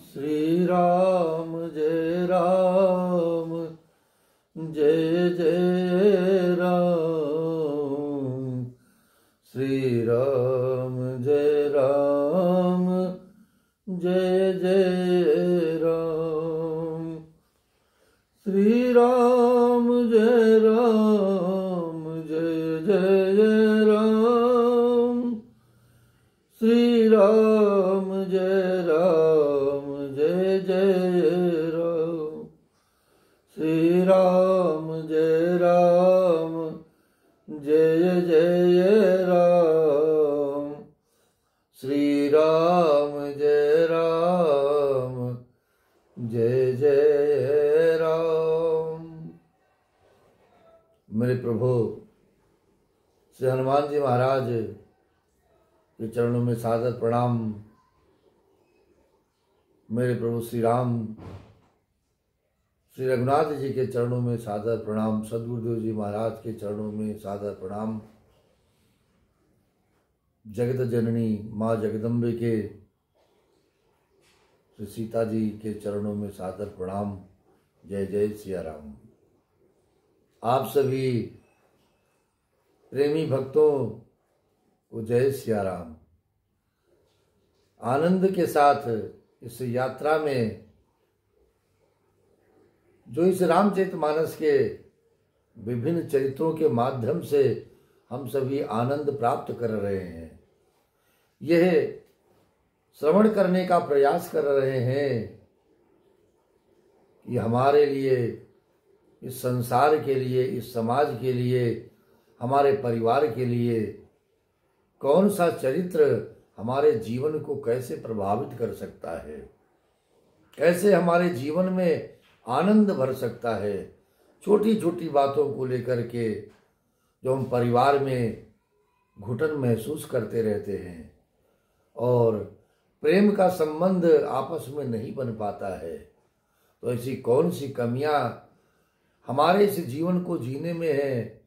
श्री राम जय राम जय जय राम। श्री राम जय राम जय जय राम। श्री राम जय राम जय जय राम। श्री राम जय राम जय जय राम। श्री राम जय राम जय जय राम। श्री राम जय राम जय जय राम। मेरे प्रभु श्री हनुमान जी महाराज के चरणों में सादर प्रणाम। मेरे प्रभु श्री राम श्री रघुनाथ जी के चरणों में सादर प्रणाम। सद्गुरुदेव जी महाराज के चरणों में सादर प्रणाम। जगत जननी माँ जगदम्बे के श्री सीता जी के चरणों में सादर प्रणाम। जय जय सिया राम। आप सभी प्रेमी भक्तों को जय सिया राम। आनंद के साथ इस यात्रा में जो इस रामचरितमानस के विभिन्न चरित्रों के माध्यम से हम सभी आनंद प्राप्त कर रहे हैं, यह श्रवण करने का प्रयास कर रहे हैं कि हमारे लिए, इस संसार के लिए, इस समाज के लिए, हमारे परिवार के लिए कौन सा चरित्र हमारे जीवन को कैसे प्रभावित कर सकता है, कैसे हमारे जीवन में आनंद भर सकता है। छोटी छोटी बातों को लेकर के जो हम परिवार में घुटन महसूस करते रहते हैं और प्रेम का संबंध आपस में नहीं बन पाता है, तो ऐसी कौन सी कमियां हमारे इस जीवन को जीने में है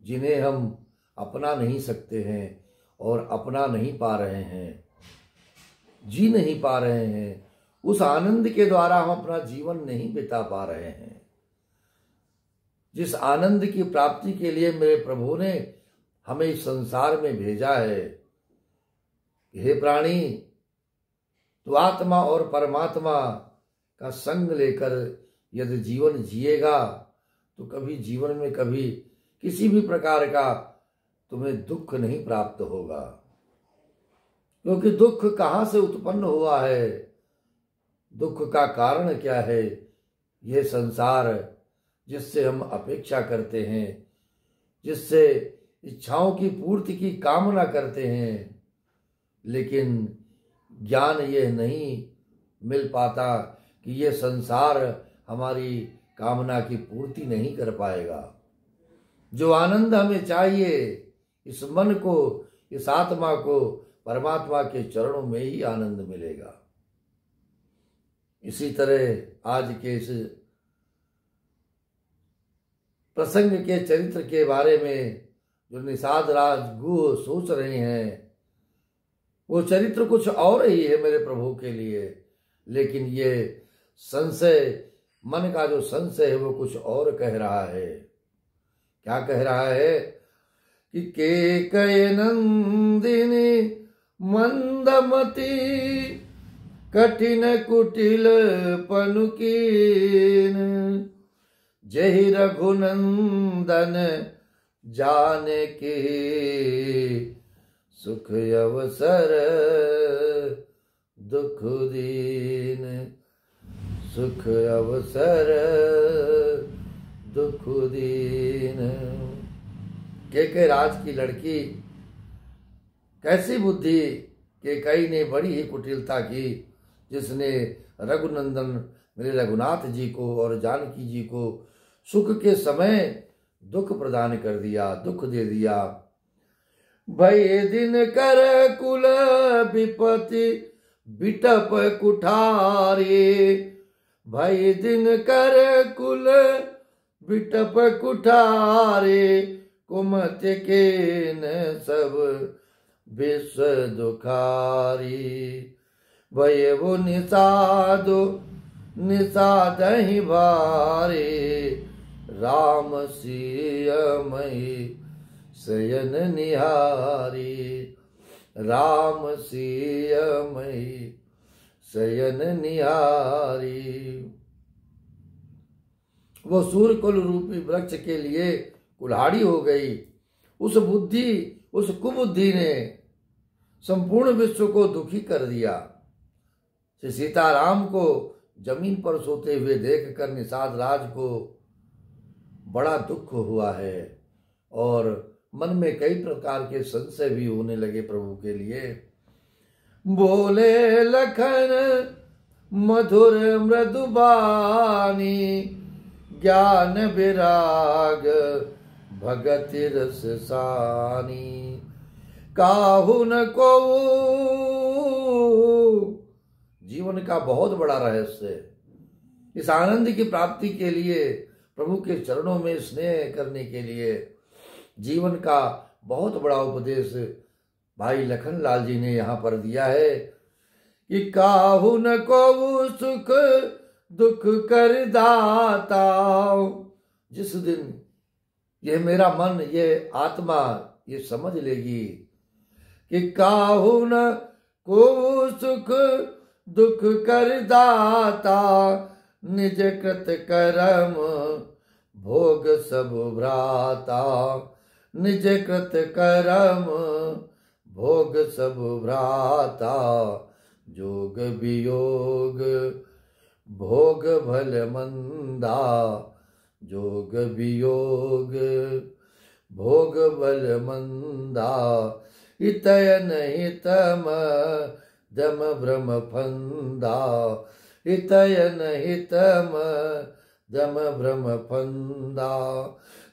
जिन्हें हम अपना नहीं सकते हैं और अपना नहीं पा रहे हैं, जी नहीं पा रहे हैं। उस आनंद के द्वारा हम अपना जीवन नहीं बिता पा रहे हैं। जिस आनंद की प्राप्ति के लिए मेरे प्रभु ने हमें इस संसार में भेजा है, हे प्राणी, तो आत्मा और परमात्मा का संग लेकर यदि जीवन जिएगा तो कभी जीवन में कभी किसी भी प्रकार का तुम्हें दुख नहीं प्राप्त होगा। क्योंकि दुख कहाँ से उत्पन्न हुआ है, दुख का कारण क्या है? यह संसार जिससे हम अपेक्षा करते हैं, जिससे इच्छाओं की पूर्ति की कामना करते हैं, लेकिन ज्ञान यह नहीं मिल पाता कि यह संसार हमारी कामना की पूर्ति नहीं कर पाएगा। जो आनंद हमें चाहिए, इस मन को, इस आत्मा को परमात्मा के चरणों में ही आनंद मिलेगा। इसी तरह आज के इस प्रसंग के चरित्र के बारे में जो निषाद राज गुह सोच रहे हैं, वो चरित्र कुछ और ही है मेरे प्रभु के लिए, लेकिन ये संशय, मन का जो संशय है वो कुछ और कह रहा है। क्या कह रहा है कि केकय नंदिनी मंदमती कठिन कुटिल पनुकीन जहि रघुनंदन जाने के सुख अवसर दुख दीन। सुख अवसर दुख दीन। के राज की लड़की कैसी बुद्धि केकई ने बड़ी ही कुटिलता की, जिसने रघुनंदन मेरे रघुनाथ जी को और जानकी जी को सुख के समय दुख प्रदान कर दिया, दुख दे दिया। भय दिन कर कुल विपति बिटप कुठारे। भय दिन कर कुल बिटप कुठारे। कुमत के न सब विश्व दुखारी। भये वो निषादो निषाद ही भारे, राम सियमहि शयन निहारी, राम सियमहि शयन निहारी। वो सूर्यकुल रूपी वृक्ष के लिए कुल्हाड़ी हो गई। उस कुबुद्धि ने संपूर्ण विश्व को दुखी कर दिया। श्री सीताराम को जमीन पर सोते हुए देखकर निषाद राज को बड़ा दुख हुआ है और मन में कई प्रकार के संशय भी होने लगे प्रभु के लिए। बोले लखन मधुर मृदुबानी, ज्ञान विराग भगत रस सानी, काहू न को। जीवन का बहुत बड़ा रहस्य है। इस आनंद की प्राप्ति के लिए, प्रभु के चरणों में स्नेह करने के लिए जीवन का बहुत बड़ा उपदेश भाई लखनलाल जी ने यहाँ पर दिया है कि काहू न को सुख दुख कर दाता। जिस दिन ये मेरा मन, ये आत्मा ये समझ लेगी कि काहू न को सुख दुख कर दाता, निज कृत कर्म भोग सब भ्राता, निज कृत कर्म भोग सब भ्राता, जोग वियोग भोग भल मंदा, जोग वियोग भोग भल मंदा, हितयन हितम दम भ्रम फंदा, हितयन हितम दम भ्रम फंदा,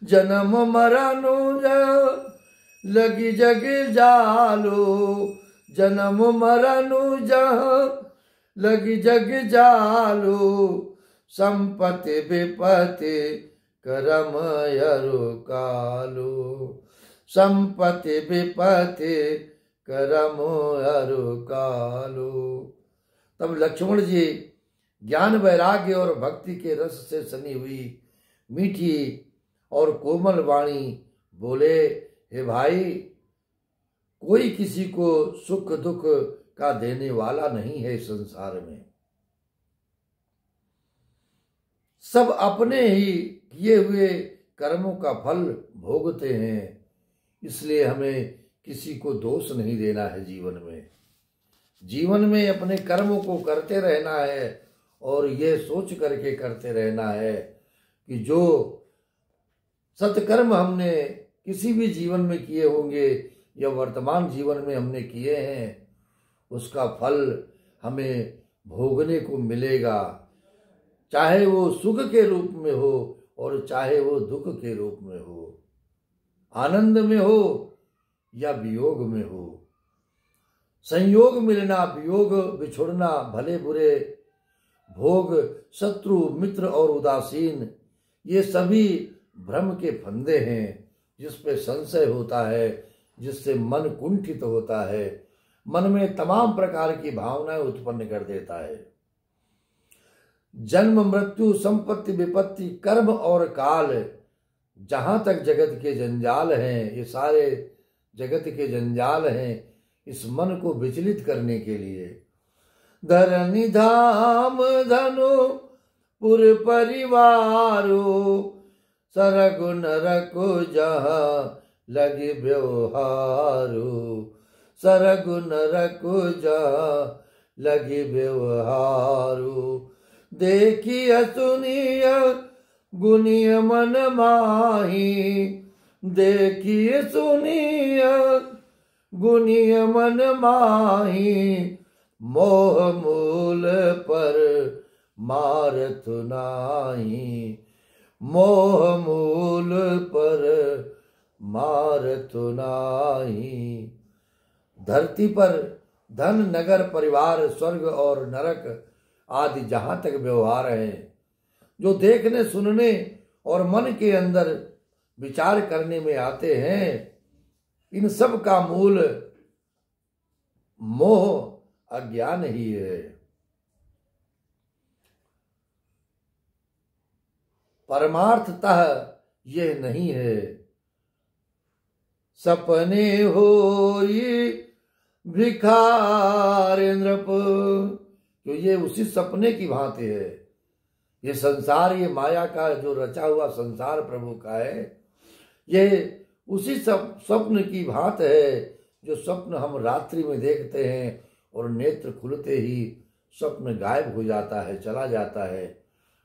जन्म मरणु लगी जग जालो, जन्म मरणु लगी जग जालो, संपत्ति विपत्ति करम यरु कालो, संपत्ति विपत्ति करम यरु कालो। तब लक्ष्मण जी ज्ञान वैराग्य और भक्ति के रस से सनी हुई मीठी और कोमल वाणी बोले, हे भाई, कोई किसी को सुख दुख का देने वाला नहीं है इस संसार में। सब अपने ही किए हुए कर्मों का फल भोगते हैं, इसलिए हमें किसी को दोष नहीं देना है। जीवन में अपने कर्मों को करते रहना है और ये सोच करके करते रहना है कि जो सत्कर्म हमने किसी भी जीवन में किए होंगे या वर्तमान जीवन में हमने किए हैं, उसका फल हमें भोगने को मिलेगा, चाहे वो सुख के रूप में हो और चाहे वो दुख के रूप में हो, आनंद में हो या वियोग में हो। संयोग मिलना, वियोग बिछुड़ना, भले बुरे भोग, शत्रु मित्र और उदासीन, ये सभी भ्रम के फंदे हैं जिस पे संशय होता है, जिससे मन कुंठित होता है, मन में तमाम प्रकार की भावनाएं उत्पन्न कर देता है। जन्म मृत्यु संपत्ति विपत्ति कर्म और काल, जहां तक जगत के जंजाल हैं, ये सारे जगत के जंजाल हैं इस मन को विचलित करने के लिए। धरनी धाम धनु पुर परिवारो, सरगु नरको जहाँ लगे व्यवहारो, सरगु नरको जहाँ लगे व्यवहारो। देखिए सुनिय गुनिय मन माही, देखिए सुनिय गुनिय मन माही, मोह मूल पर मारत नाही, मोह मूल पर मारत नाही। धरती पर धन नगर परिवार स्वर्ग और नरक आदि जहां तक व्यवहार हैं, जो देखने सुनने और मन के अंदर विचार करने में आते हैं, इन सब का मूल मोह अज्ञान ही है। परमार्थतः यह नहीं है। सपने होई भिखारी नृप, तो ये उसी सपने की भांति है। ये संसार, ये माया का जो रचा हुआ संसार प्रभु का है, ये उसी स्वप्न की भांति है जो स्वप्न हम रात्रि में देखते हैं और नेत्र खुलते ही स्वप्न गायब हो जाता है, चला जाता है।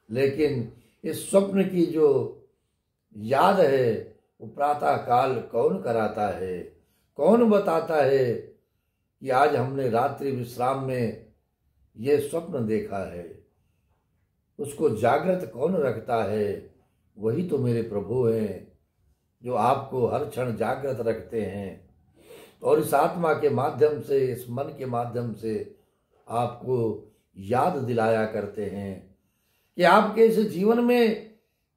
लेकिन इस स्वप्न की जो याद है वो प्रातः काल कौन कराता है, कौन बताता है कि आज हमने रात्रि विश्राम में ये स्वप्न देखा है। उसको जागृत कौन रखता है? वही तो मेरे प्रभु हैं जो आपको हर क्षण जागृत रखते हैं और इस आत्मा के माध्यम से, इस मन के माध्यम से आपको याद दिलाया करते हैं कि आपके इस जीवन में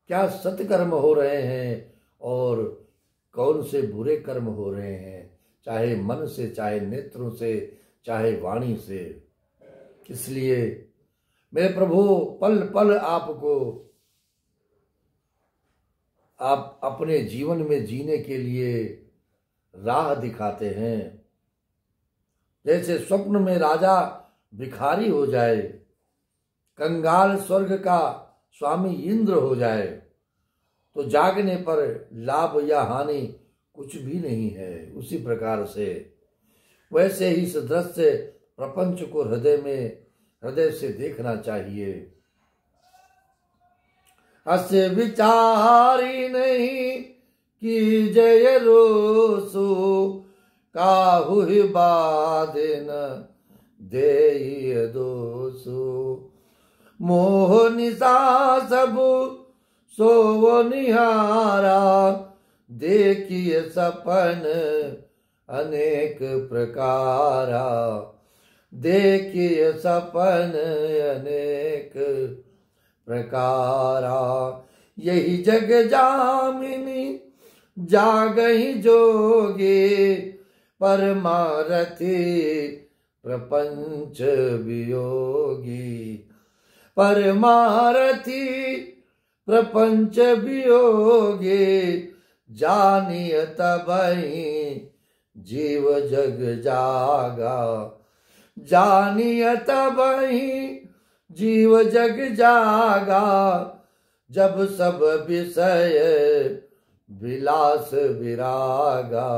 क्या सत्कर्म हो रहे हैं और कौन से बुरे कर्म हो रहे हैं, चाहे मन से, चाहे नेत्रों से, चाहे वाणी से। इसलिए मेरे प्रभु पल पल आपको आप अपने जीवन में जीने के लिए राह दिखाते हैं। जैसे स्वप्न में राजा भिखारी हो जाए, कंगाल स्वर्ग का स्वामी इंद्र हो जाए, तो जागने पर लाभ या हानि कुछ भी नहीं है। उसी प्रकार से वैसे ही इस दृश्य प्रपंच को हृदय से देखना चाहिए। अस्य विचारी नहीं कि जय रोसु, काहु बाधे न देय दोसु। मोह निशा सब सोवो निहारा, देखिए सपन अनेक प्रकारा। देखिए सपन अनेक प्रकारा। यही जग जामिनी जागहि जोगे, परमारथी प्रपंच वियोगी। परमारथी प्रपंच वियोगे, जानिय तबहि जीव जग जागा। जानिय तबहि जीव जग जागा, जब सब विषय विलास विरागा।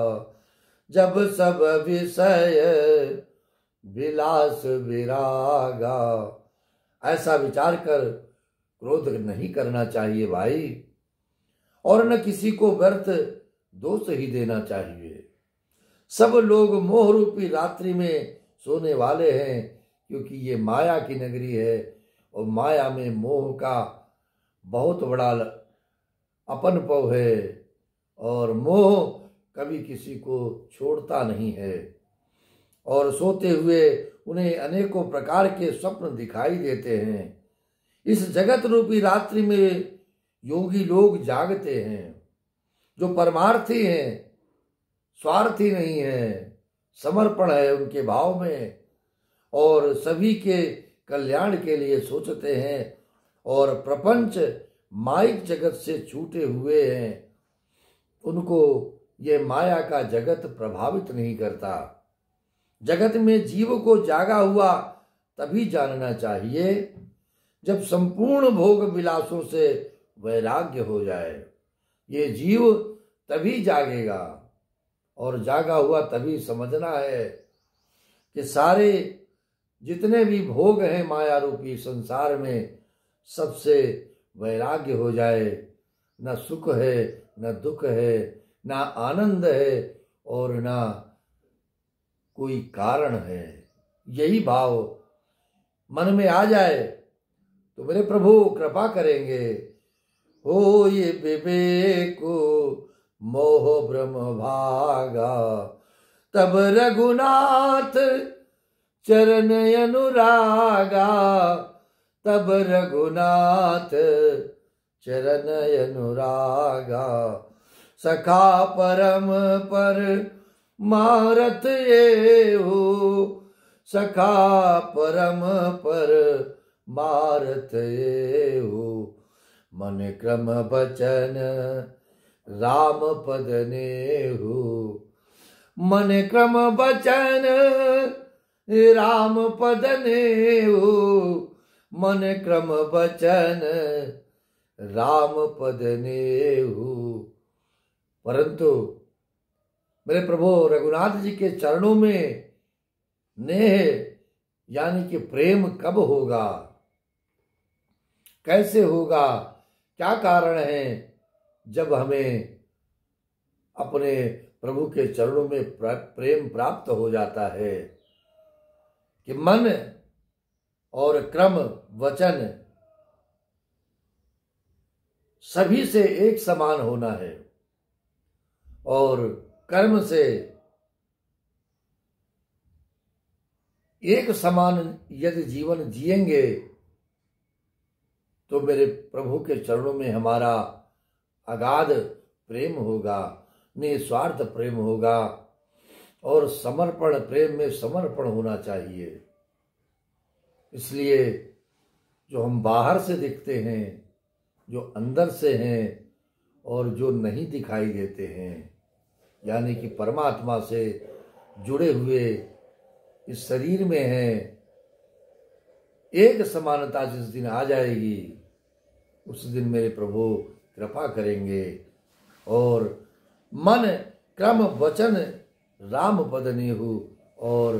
जब सब विषय विलास विरागा। ऐसा विचार कर क्रोध नहीं करना चाहिए भाई, और न किसी को व्यर्थ दोष ही देना चाहिए। सब लोग मोह रूपी रात्रि में सोने वाले हैं, क्योंकि ये माया की नगरी है और माया में मोह का बहुत बड़ा अपनपव है और मोह कभी किसी को छोड़ता नहीं है। और सोते हुए उन्हें अनेकों प्रकार के स्वप्न दिखाई देते हैं। इस जगत रूपी रात्रि में योगी लोग जागते हैं, जो परमार्थी हैं, स्वार्थी नहीं है, समर्पण है उनके भाव में और सभी के कल्याण के लिए सोचते हैं और प्रपंच माइक जगत से छूटे हुए हैं। उनको ये माया का जगत प्रभावित नहीं करता। जगत में जीव को जागा हुआ तभी जानना चाहिए जब संपूर्ण भोग विलासों से वैराग्य हो जाए। ये जीव तभी जागेगा और जागा हुआ तभी समझना है कि सारे जितने भी भोग हैं माया रूपी संसार में, सबसे वैराग्य हो जाए। न सुख है, न दुख है, न आनंद है और न कोई कारण है। यही भाव मन में आ जाए तो मेरे प्रभु कृपा करेंगे। हो ये विवेको मोह ब्रह्म भागा, तब रघुनाथ चरण अनुरागा। तब रघुनाथ चरण अनुरागा। सखा परम पर मारत ये हो, सखा परम पर मारत हो, मन क्रम बचन राम पद नेहु, मन क्रम बचन राम पद नेहु, मन क्रम बचन राम पद नेहु। परंतु मेरे प्रभु रघुनाथ जी के चरणों में नेह यानी कि प्रेम कब होगा, कैसे होगा, क्या कारण है? जब हमें अपने प्रभु के चरणों में प्रेम प्राप्त हो जाता है कि मन और क्रम वचन सभी से एक समान होना है और कर्म से एक समान यदि जीवन जिएंगे तो मेरे प्रभु के चरणों में हमारा अगाध प्रेम होगा, निस्वार्थ प्रेम होगा और समर्पण, प्रेम में समर्पण होना चाहिए। इसलिए जो हम बाहर से दिखते हैं, जो अंदर से हैं और जो नहीं दिखाई देते हैं, यानी कि परमात्मा से जुड़े हुए इस शरीर में हैं, एक समानता जिस दिन आ जाएगी उस दिन मेरे प्रभु कृपा करेंगे और मन क्रम वचन राम पद नेहु, और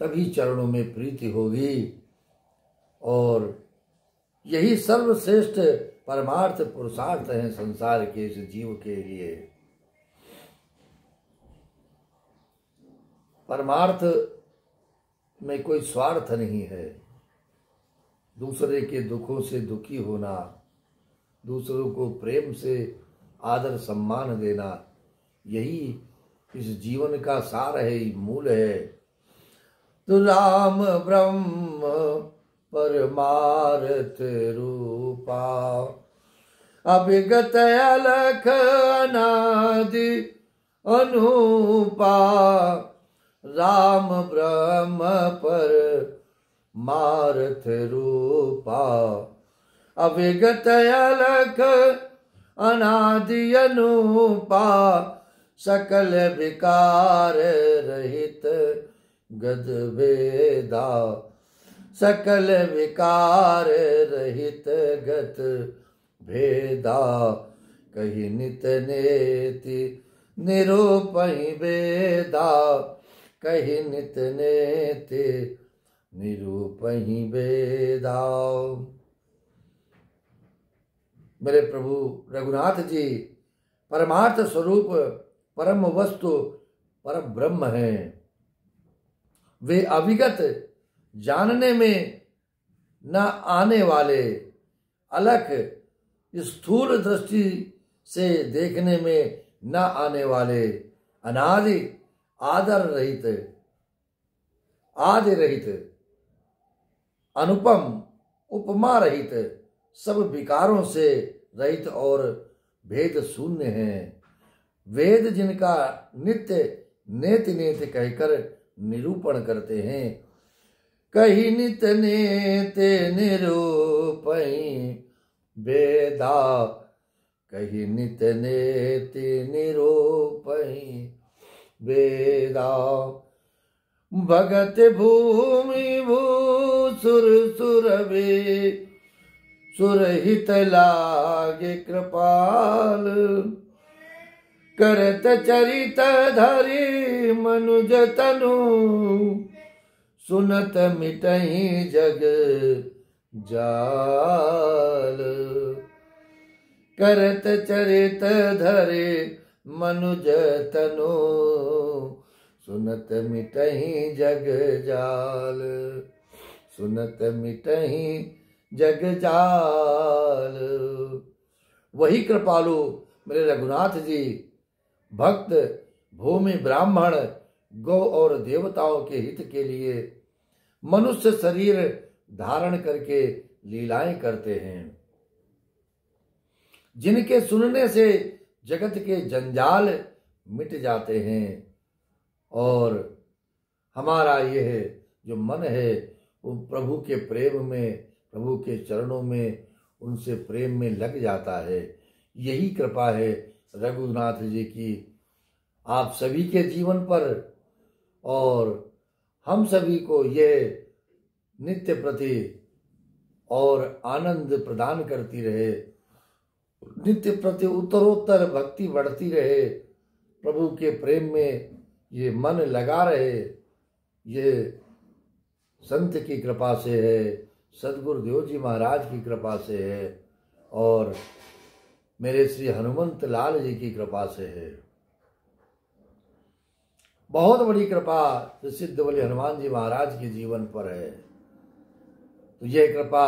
तभी चरणों में प्रीति होगी और यही सर्वश्रेष्ठ परमार्थ पुरुषार्थ है संसार के इस जीव के लिए। परमार्थ में कोई स्वार्थ नहीं है, दूसरे के दुखों से दुखी होना, दूसरों को प्रेम से आदर सम्मान देना, यही इस जीवन का सार है, मूल है। तो राम ब्रह्म परमार्थ रूपा, अभिगत अलख अनादि अनूपा, राम ब्रह्म पर मारथ रूपा, अविगत अलख अनादि अनूपा, सकल विकार रहित गद भेदा, सकल विकार रहित गत भेदा, कही नित नेति निरूपहि भेदा, कही नित नेति निरूपहि भेदा। मेरे प्रभु रघुनाथ जी परमार्थ स्वरूप परम वस्तु परम ब्रह्म हैं। वे अविगत, जानने में न आने वाले, अलख, स्थूल दृष्टि से देखने में न आने वाले, अनादि, आदर रहित, आदि रहित, अनुपम, उपमा रहित, सब विकारों से रहित और भेद शून्य हैं। वेद जिनका नित्य नेति नेति कहकर निरूपण करते हैं, कही नित नेति निरूपहि वेदा, कही नित नेति निरूपहि वेदा, भगत भूमि भूसुर सुरवे, सुरहित लागे कृपाल, करत चरित धरि मनुज तनु, सुनत मिटहि जग जाल, करत चरित धरि मनुज तनु, सुनत मिटहि जग जाल, सुनत मिटहि जग जाल। वही कृपालु मेरे रघुनाथ जी भक्त, भूमि, ब्राह्मण, गौ और देवताओं के हित के लिए मनुष्य शरीर धारण करके लीलाएं करते हैं, जिनके सुनने से जगत के जंजाल मिट जाते हैं और हमारा यह जो मन है वो प्रभु के प्रेम में, प्रभु के चरणों में, उनसे प्रेम में लग जाता है। यही कृपा है रघुनाथ जी की आप सभी के जीवन पर, और हम सभी को यह नित्य प्रति और आनंद प्रदान करती रहे, नित्य प्रति उत्तरोत्तर भक्ति बढ़ती रहे, प्रभु के प्रेम में ये मन लगा रहे। ये संत की कृपा से है, सदगुरुदेव जी महाराज की कृपा से है, और मेरे श्री हनुमंत लाल जी की कृपा से है। बहुत बड़ी कृपा सिद्ध बलि हनुमान जी महाराज के जीवन पर है। तो यह कृपा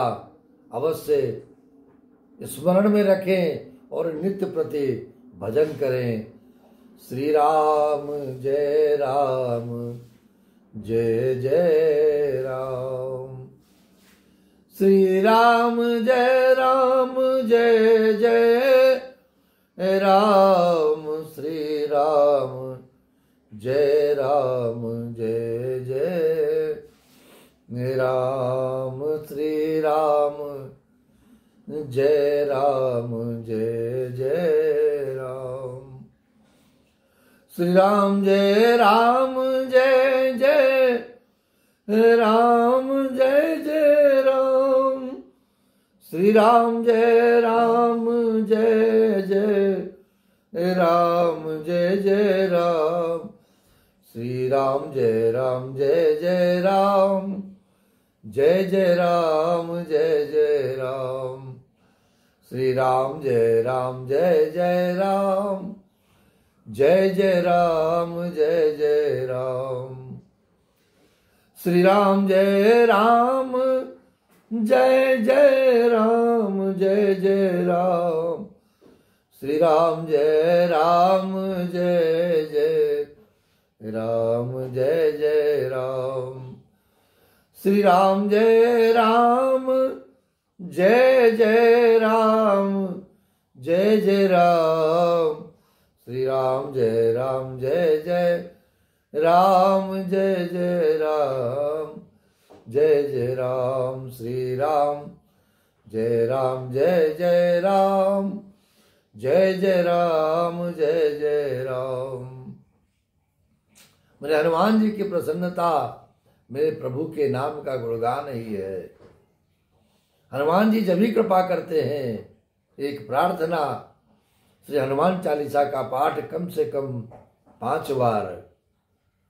अवश्य स्मरण में रखें और नित्य प्रति भजन करें। श्री राम जय राम, जय जय राम। श्री राम जय राम, जय जय राम। श्री राम जय राम, जय जय राम। श्री राम जय राम, जय जय राम। श्री राम जय राम, जय जय राम, जय जय राम। श्री राम जय राम, जय जय राम, जय जय राम। श्री राम जय राम, जय जय राम, जय जय राम, जय जय राम। श्री राम जय राम, जय जय राम, जय जय राम, जय जय राम। श्री राम जय राम, जय जय राम, जय जय राम। श्री राम जय राम, जय जय राम, जय जय राम। श्री राम जय राम, जय जय राम, जय जय राम। श्री राम जय राम, जय जय राम, जय जय राम, जय जय राम। श्री राम जय राम, जय जय राम, जय जय राम, जय जय राम। मेरे हनुमान जी की प्रसन्नता मेरे प्रभु के नाम का गुणगान ही है। हनुमान जी जब भी कृपा करते हैं, एक प्रार्थना श्री हनुमान चालीसा का पाठ कम से कम 5 बार,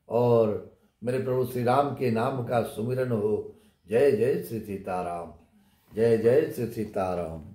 और मेरे प्रभु श्री राम के नाम का सुमिरन हो। जय जय श्री सीताराम, जय जय श्री सीताराम।